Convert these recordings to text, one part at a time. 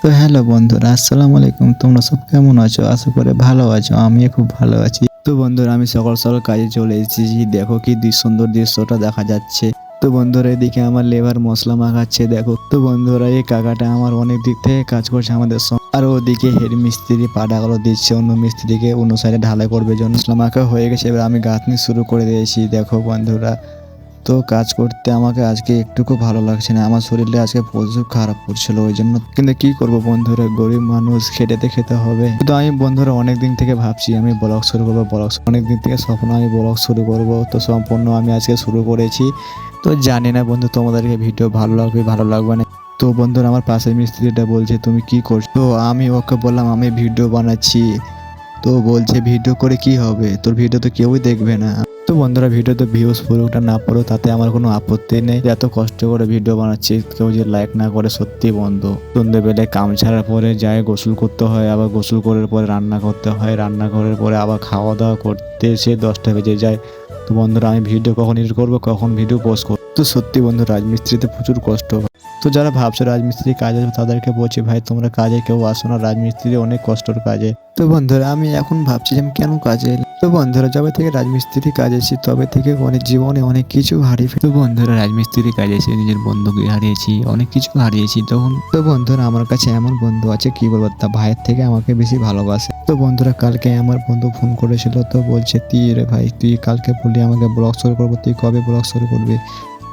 তো হ্যালো বন্ধুরা, আসসালামু আলাইকুম। তোমরা সব কেমন আছো? আশা করি ভালো আছো। আমিও খুব ভালো আছি। তো বন্ধুরা, আমি সকাল সকাল কাজে চলে এসেছি। দেখো কি সুন্দর দৃশ্যটা দেখা যাচ্ছে। তো বন্ধুরা, এদিকে আমার লেবার মশলা মাখাচ্ছে দেখো। তো বন্ধুরা, এই কাকাটা আমার অনেক দিক থেকে কাজ করছে আমাদের সঙ্গে। আর ওদিকে হেড মিস্ত্রি পাটাগুলো দিচ্ছে অন্য মিস্ত্রিকে, অন্য সাইডে ঢালাই করবে জন্য। মশলা মাখা হয়ে গেছে, এবার আমি গাঁথনি শুরু করে দিয়েছি দেখো বন্ধুরা। তো কাজ করতে আমাকে আজকে একটুকু ভালো লাগছে না, আমার শরীরটা আজকে প্রচুর খারাপ করছিল ওই জন্য। কিন্তু কি করব বন্ধুরা, গরিব মানুষ, খেটেতে খেতে হবে। তো আমি বন্ধুরা অনেক দিন থেকে ভাবছি আমি ব্লগ শুরু করবো, অনেক দিন থেকে স্বপ্ন আমি ব্লগ শুরু করব। তো সম্পূর্ণ আমি আজকে শুরু করেছি। তো জানি না বন্ধু তোমাদেরকে ভিডিও ভালো লাগবে ভালো লাগবে না। তো বন্ধুরা, আমার পাশের মিস্ত্রিটা বলছে তুমি কি করছো, তো আমি ওকে বললাম আমি ভিডিও বানাচ্ছি। তো বলছে ভিডিও করে কি হবে, তোর ভিডিও তো কেউই দেখবে না। তো বন্ধুরা, ভিডিওতে ভিউজ পড়ুক না পড়ুক তাতে আমার কোনো আপত্তি নেই। এত কষ্ট করে ভিডিও বানাচ্ছি, কেউ যে লাইক না করে সত্যি বন্ধু। সন্ধ্যেবেলায় কাম ছাড়ার পরে যায় গোসল করতে হয়, আবার গোসল করার পরে রান্না করতে হয়, রান্না করার পরে আবার খাওয়া দাওয়া করতে সে 10টা বেজে যায়। তো বন্ধুরা, আমি ভিডিও কখন এডিট করবো, কখন ভিডিও পোস্ট করবো। তো সত্যি বন্ধু, রাজমিস্ত্রিতে প্রচুর কষ্ট হয়। তো যারা ভাবছে রাজমিস্ত্রি কাজ আছে তাদেরকে বলছি ভাই তোমরা কাজে কেউ আসো না, রাজমিস্ত্রি অনেক কষ্টর কাজে। তো বন্ধুরা, আমি এখন ভাবছি যে আমি কেন কাজে এলাম। তো বন্ধুরা, যবে থেকে রাজমিস্ত্রি কাজ এসেছি তবে থেকে অনেক জীবনে অনেক কিছু হারিয়ে তো বন্ধুরা, রাজমিস্ত্রি কাজ এসে নিজের বন্ধুকে হারিয়েছি, অনেক কিছু হারিয়েছি তখন। তো বন্ধুরা, আমার কাছে এমন বন্ধু আছে কি বলবো, তা ভাইয়ের থেকে আমাকে বেশি ভালোবাসে। তো বন্ধুরা, কালকে আমার বন্ধু ফোন করেছিল, তো বলছে তুই রে ভাই, তুই কালকে বললি আমাকে ব্লগ শুরু করবো, তুই কবে ব্লগ শুরু করবি।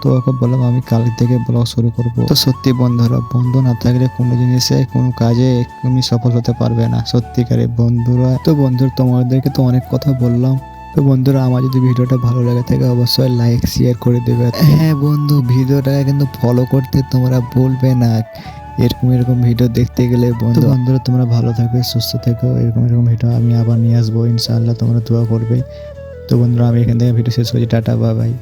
তো ওকে বললাম আমি কাল থেকে ব্লগ শুরু করব। তো সত্যি বন্ধুরা, বন্ধু না থাকলে কোনো জিনিসে কোনো কাজে তুমি সফল হতে পারবে না, সত্যিকারের বন্ধুরা। তো বন্ধুরা, তোমাদেরকে তো অনেক কথা বললাম। তো বন্ধুরা, আমার যদি ভিডিওটা ভালো লাগে থাকে অবশ্যই লাইক শেয়ার করে দেবে। হ্যাঁ বন্ধু, ভিডিওটাকে কিন্তু ফলো করতে তোমরা ভুলবে না। এরকম এরকম ভিডিও দেখতে গেলে বন্ধুরা তোমরা ভালো থাকবে, সুস্থ থেকো। এরকম এরকম ভিডিও আমি আবার নিয়ে আসবো ইনশাআল্লাহ, তোমরা দোয়া করবে। তো বন্ধুরা, আমি এখান থেকে ভিডিও শেষ করছি। Tata, bye bye.